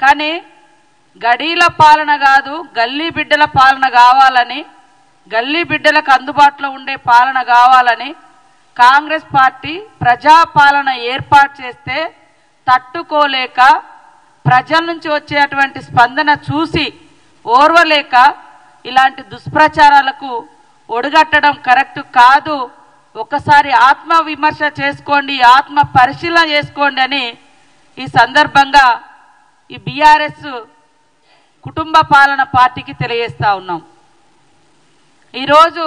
కానీ గడీల పాలన కాదు, గల్లీ బిడ్డల పాలన కావాలని, గల్లీ బిడ్డలకు అందుబాటులో ఉండే పాలన కావాలని కాంగ్రెస్ పార్టీ ప్రజాపాలన ఏర్పాటు చేస్తే తట్టుకోలేక, ప్రజల నుంచి వచ్చేటువంటి స్పందన చూసి ఓర్వలేక ఇలాంటి దుష్ప్రచారాలకు ఒడిగట్టడం కరెక్ట్ కాదు. ఒకసారి ఆత్మ విమర్శ చేసుకోండి, ఆత్మ పరిశీలన చేసుకోండి అని ఈ సందర్భంగా ఈ బీఆర్ఎస్ కుటుంబ పాలన పార్టీకి తెలియజేస్తా ఉన్నాం. ఈరోజు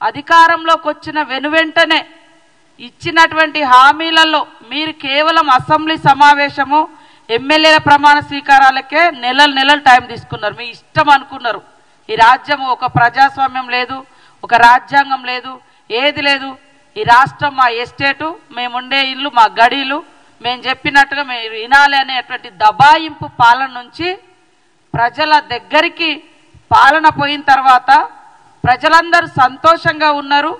అధికారంలోకి వచ్చిన వెనువెంటనే ఇచ్చినటువంటి హామీలలో మీరు కేవలం అసెంబ్లీ సమావేశము, ఎమ్మెల్యేల ప్రమాణ స్వీకారాలకే నెలలు టైం తీసుకున్నారు. మీ ఇష్టం అనుకున్నారు. ఈ రాజ్యం ఒక ప్రజాస్వామ్యం లేదు, ఒక రాజ్యాంగం లేదు, ఏది లేదు. ఈ రాష్ట్రం మా ఎస్టేటు, మేముండే ఇల్లు మా గడీలు, మేము చెప్పినట్టుగా మీరు వినాలి అనేటువంటి దబాయింపు పాలన నుంచి ప్రజల దగ్గరికి పాలన పోయిన తర్వాత ప్రజలందరూ సంతోషంగా ఉన్నారు,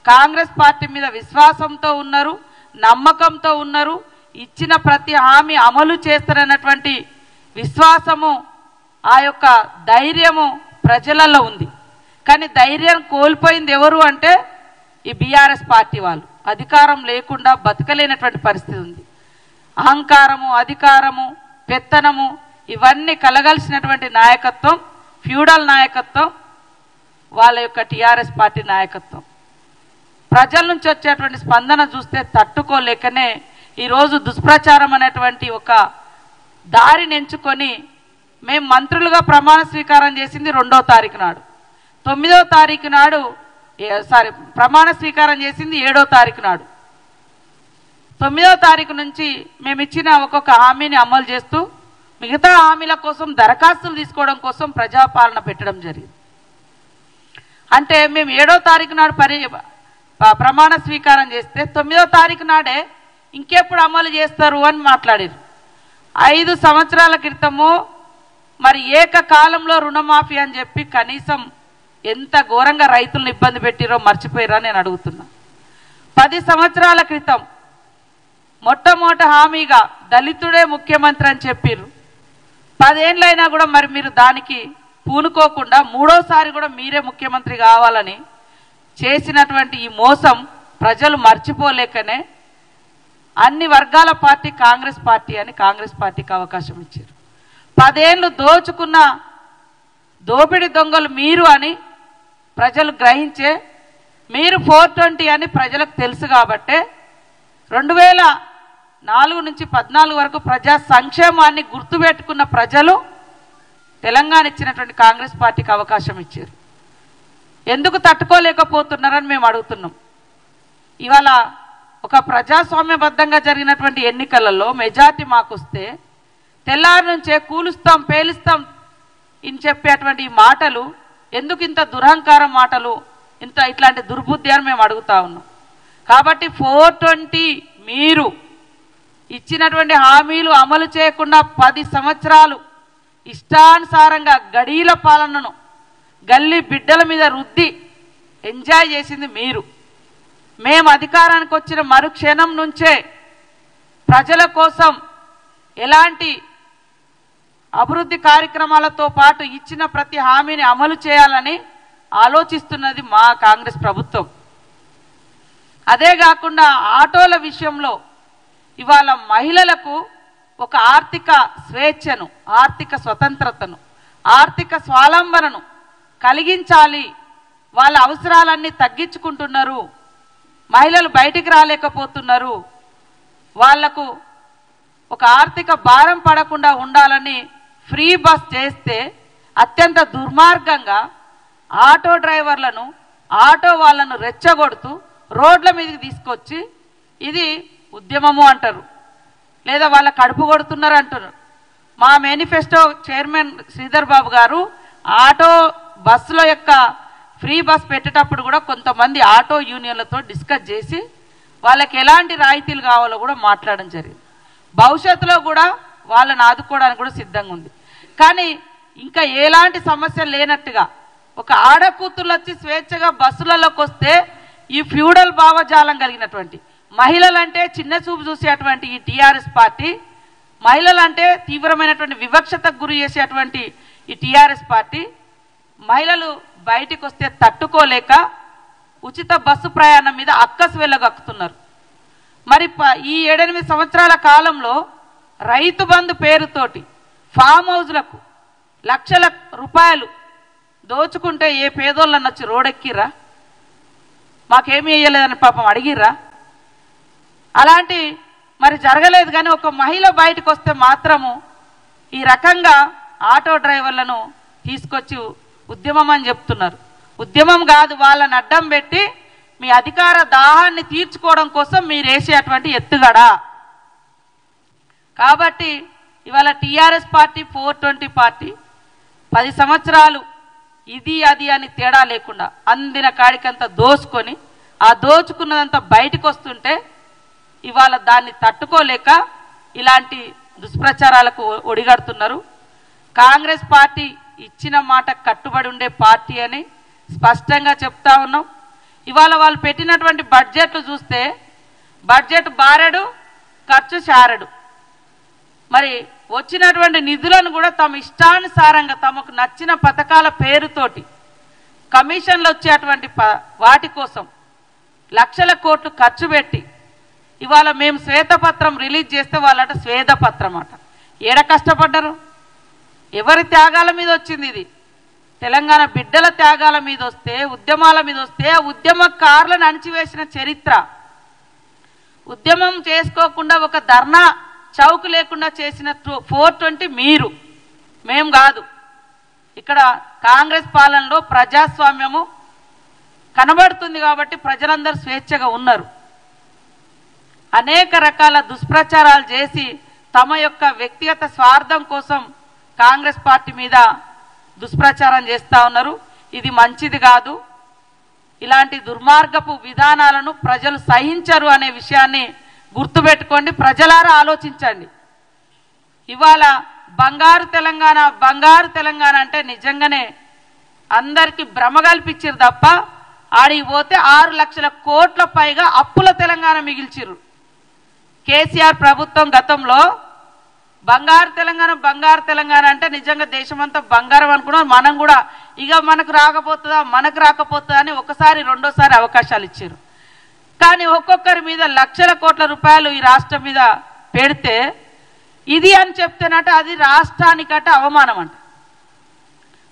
కాంగ్రెస్ పార్టీ మీద విశ్వాసంతో ఉన్నారు, నమ్మకంతో ఉన్నారు. ఇచ్చిన ప్రతి హామీ అమలు చేస్తారన్నటువంటి విశ్వాసము, ఆ యొక్క ధైర్యము ప్రజలలో ఉంది. కానీ ధైర్యం కోల్పోయింది ఎవరు అంటే ఈ బీఆర్ఎస్ పార్టీ వాళ్ళు. అధికారం లేకుండా బతకలేనటువంటి పరిస్థితి ఉంది. అహంకారము, అధికారము, పెత్తనము ఇవన్నీ కలగలిసినటువంటి నాయకత్వం, ఫ్యూడల్ నాయకత్వం వాళ్ళ యొక్క టీఆర్ఎస్ పార్టీ నాయకత్వం. ప్రజల నుంచి వచ్చేటువంటి స్పందన చూస్తే తట్టుకోలేకనే ఈరోజు దుష్ప్రచారం అనేటువంటి ఒక దారిని ఎంచుకొని మేము మంత్రులుగా ప్రమాణ స్వీకారం చేసింది 2వ తారీఖు నాడు, 9వ తారీఖు నాడు ప్రమాణ స్వీకారం చేసింది 7వ తారీఖు నాడు. 9వ తారీఖు నుంచి మేము ఇచ్చిన ఒక్కొక్క హామీని అమలు చేస్తూ మిగతా హామీల కోసం దరఖాస్తులు తీసుకోవడం కోసం ప్రజాపాలన పెట్టడం జరిగింది. అంటే మేము 7వ తారీఖు నాడు ప్రమాణ స్వీకారం చేస్తే 9వ తారీఖు నాడే ఇంకెప్పుడు అమలు చేస్తారు అని మాట్లాడారు. 5 సంవత్సరాల క్రితము మరి ఏకకాలంలో రుణమాఫీ అని చెప్పి కనీసం ఎంత ఘోరంగా రైతులను ఇబ్బంది పెట్టిరో మర్చిపోయారా నేను అడుగుతున్నా. 10 సంవత్సరాల క్రితం మొట్టమొదటి హామీగా దళితుడే ముఖ్యమంత్రి అని చెప్పారు. 10 ఏళ్ళైనా కూడా మరి మీరు దానికి పూనుకోకుండా 3వసారి కూడా మీరే ముఖ్యమంత్రి కావాలని చేసినటువంటి ఈ మోసం ప్రజలు మర్చిపోలేకనే అన్ని వర్గాల పార్టీ కాంగ్రెస్ పార్టీ అని కాంగ్రెస్ పార్టీకి అవకాశం ఇచ్చారు. 10 ఏళ్ళు దోచుకున్న దోపిడి దొంగలు మీరు అని ప్రజలు గ్రహించే, మీరు 420 అని ప్రజలకు తెలుసు కాబట్టే 2004 నుంచి 14 వరకు ప్రజా సంక్షేమాన్ని గుర్తుపెట్టుకున్న ప్రజలు తెలంగాణ ఇచ్చినటువంటి కాంగ్రెస్ పార్టీకి అవకాశం ఇచ్చారు. ఎందుకు తట్టుకోలేకపోతున్నారని మేము అడుగుతున్నాం. ఇవాళ ఒక ప్రజాస్వామ్యబద్ధంగా జరిగినటువంటి ఎన్నికలలో మెజార్టీ మాకు వస్తే తెల్లారి నుంచే కూలుస్తాం, పేలుస్తాం అని చెప్పేటువంటి ఈ మాటలు ఎందుకు ఇంత దురహంకారం మాటలు, ఇట్లాంటి దుర్బుద్ధి అని మేము అడుగుతా ఉన్నాం. కాబట్టి 420 మీరు ఇచ్చినటువంటి హామీలు అమలు చేయకుండా 10 సంవత్సరాలు ఇష్టానుసారంగా గడీల పాలనను గల్లీ బిడ్డల మీద రుద్ది ఎంజాయ్ చేసింది మీరు. మేము అధికారానికి వచ్చిన మరుక్షణం నుంచే ప్రజల కోసం ఎలాంటి అభివృద్ధి కార్యక్రమాలతో పాటు ఇచ్చిన ప్రతి హామీని అమలు చేయాలని ఆలోచిస్తున్నది మా కాంగ్రెస్ ప్రభుత్వం. అదే కాకుండా ఆటోల విషయంలో ఇవాళ మహిళలకు ఒక ఆర్థిక స్వేచ్ఛను, ఆర్థిక స్వతంత్రతను, ఆర్థిక స్వావలంబనను కలిగించాలి. వాళ్ళ అవసరాలన్నీ తగ్గించుకుంటున్నారు, మహిళలు బయటికి రాలేకపోతున్నారు, వాళ్లకు ఒక ఆర్థిక భారం పడకుండా ఉండాలని ఫ్రీ బస్ చేస్తే అత్యంత దుర్మార్గంగా ఆటో డ్రైవర్లను, ఆటో వాళ్ళను రెచ్చగొడుతూ రోడ్ల మీదకి తీసుకొచ్చి ఇది ఉద్యమము అంటారు, లేదా వాళ్ళ కడుపు కొడుతున్నారు అంటారు. మా మేనిఫెస్టో చైర్మన్ శ్రీధర్ బాబు గారు ఆటో బస్సుల యొక్క ఫ్రీ బస్ పెట్టేటప్పుడు కూడా కొంతమంది ఆటో యూనియన్లతో డిస్కస్ చేసి వాళ్ళకి ఎలాంటి రాయితీలు కావాలో కూడా మాట్లాడడం జరిగింది. భవిష్యత్తులో కూడా వాళ్ళని ఆదుకోవడానికి కూడా సిద్ధంగా ఉంది. కానీ ఇంకా ఎలాంటి సమస్య లేనట్టుగా ఒక ఆడకూతుర్లు వచ్చి స్వేచ్ఛగా బస్సులలోకి వస్తే ఈ ఫ్యూడల్ భావజాలం కలిగినటువంటి మహిళలంటే చిన్న చూపు చూసేటువంటి ఈ టీఆర్ఎస్ పార్టీ మహిళలు అంటే తీవ్రమైనటువంటి వివక్షతకు గురి చేసేటువంటి ఈ టీఆర్ఎస్ పార్టీ మహిళలు బయటికి వస్తే తట్టుకోలేక ఉచిత బస్సు ప్రయాణం మీద అక్కసు వెళ్ళగక్కుతున్నారు. మరి ఈ 7-8 సంవత్సరాల కాలంలో రైతు బంధు పేరుతోటి ఫామ్ హౌజ్లకు లక్షల రూపాయలు దోచుకుంటే ఏ పేదోళ్ళని వచ్చి రోడెక్కిర్రా? మాకేమీ వేయలేదని పాపం అడిగిర్రా? అలాంటి మరి జరగలేదు. కానీ ఒక మహిళ బయటకు వస్తే మాత్రము ఈ రకంగా ఆటో డ్రైవర్లను తీసుకొచ్చి ఉద్యమం అని చెప్తున్నారు. ఉద్యమం కాదు, వాళ్ళని అడ్డం పెట్టి మీ అధికార దాహాన్ని తీర్చుకోవడం కోసం మీరు వేసేటువంటి ఎత్తుగడ. కాబట్టి ఇవాళ టీఆర్ఎస్ పార్టీ 420 పార్టీ 10 సంవత్సరాలు ఇది అది అని తేడా లేకుండా అందిన కాడికంతా దోచుకొని ఆ దోచుకున్నదంతా బయటకు వస్తుంటే ఇవాళ దాన్ని తట్టుకోలేక ఇలాంటి దుష్ప్రచారాలకు ఒడిగడుతున్నారు. కాంగ్రెస్ పార్టీ ఇచ్చిన మాట కట్టుబడి ఉండే పార్టీ అని స్పష్టంగా చెప్తా ఉన్నాం. ఇవాళ వాళ్ళు పెట్టినటువంటి బడ్జెట్లు చూస్తే బడ్జెట్ బారెడు, ఖర్చు శారడు. మరి వచ్చినటువంటి నిధులను కూడా తమ ఇష్టానుసారంగా తమకు నచ్చిన పథకాల పేరుతోటి కమిషన్లు వచ్చేటువంటి వాటి కోసం లక్షల కోట్లు ఖర్చు పెట్టి ఇవాళ మేము శ్వేతపత్రం రిలీజ్ చేస్తే వాళ్ళట శ్వేతపత్రం అట. ఏడ కష్టపడ్డారు? ఎవరి త్యాగాల మీద వచ్చింది ఇది? తెలంగాణ బిడ్డల త్యాగాల మీద వస్తే, ఉద్యమాల మీద వస్తే ఆ ఉద్యమకారులను అణిచివేసిన చరిత్ర. ఉద్యమం చేసుకోకుండా ఒక ధర్నా చౌక్ లేకుండా చేసిన 420 మీరు, మేం కాదు. ఇక్కడ కాంగ్రెస్ పాలనలో ప్రజాస్వామ్యము కనబడుతుంది కాబట్టి ప్రజలందరూ స్వేచ్ఛగా ఉన్నారు. అనేక రకాల దుష్ప్రచారాలు చేసి తమ యొక్క వ్యక్తిగత స్వార్థం కోసం కాంగ్రెస్ పార్టీ మీద దుష్ప్రచారం చేస్తూ ఉన్నారు. ఇది మంచిది కాదు. ఇలాంటి దుర్మార్గపు విధానాలను ప్రజలు సహించరు అనే విషయాన్ని గుర్తుపెట్టుకోండి. ప్రజలారా ఆలోచించండి. ఇవాళ బంగారు తెలంగాణ బంగారు తెలంగాణ అంటే నిజంగానే అందరికీ భ్రమ కల్పించారు తప్ప ఆడికి పోతే 6 లక్షల కోట్ల పైగా అప్పుల తెలంగాణ మిగిల్చిరు. కేసీఆర్ ప్రభుత్వం గతంలో బంగారు తెలంగాణ అంటే నిజంగా దేశమంతా బంగారం అనుకున్నాం. మనం కూడా ఇక మనకు రాకపోతుందా అని ఒకసారి రెండోసారి అవకాశాలు ఇచ్చారు. కానీ ఒక్కొక్కరి మీద లక్షల కోట్ల రూపాయలు ఈ రాష్ట్రం మీద పెడితే ఇది అని చెప్తేనట అది రాష్ట్రానికట అవమానం అంట.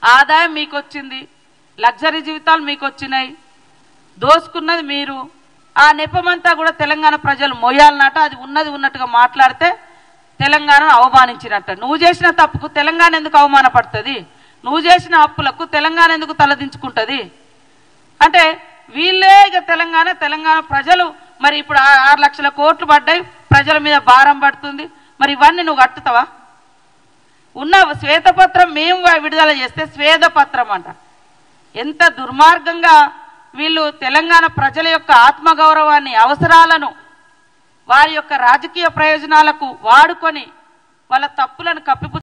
ఆదాయం మీకు వచ్చింది, లగ్జరీ జీవితాలు మీకు వచ్చినాయి, దోసుకున్నది మీరు. ఆ నెపమంతా కూడా తెలంగాణ ప్రజలు మోయాలన్నట. అది ఉన్నది ఉన్నట్టుగా మాట్లాడితే తెలంగాణను అవమానించినట్ట. నువ్వు చేసిన తప్పుకు తెలంగాణ ఎందుకు అవమానపడుతుంది? నువ్వు చేసిన అప్పులకు తెలంగాణ ఎందుకు తలదించుకుంటుంది? అంటే వీళ్ళే ఇక తెలంగాణ ప్రజలు మరి ఇప్పుడు 6 లక్షల కోట్లు పడ్డాయి, ప్రజల మీద భారం పడుతుంది. మరి ఇవన్నీ నువ్వు కట్టుతావా? ఉన్న శ్వేతపత్రం మేము విడుదల చేస్తే శ్వేతపత్రం అంట. ఎంత దుర్మార్గంగా వీళ్ళు తెలంగాణ ప్రజల యొక్క ఆత్మగౌరవాన్ని, అవసరాలను వారి యొక్క రాజకీయ ప్రయోజనాలకు వాడుకొని వాళ్ళ తప్పులను కప్పిపు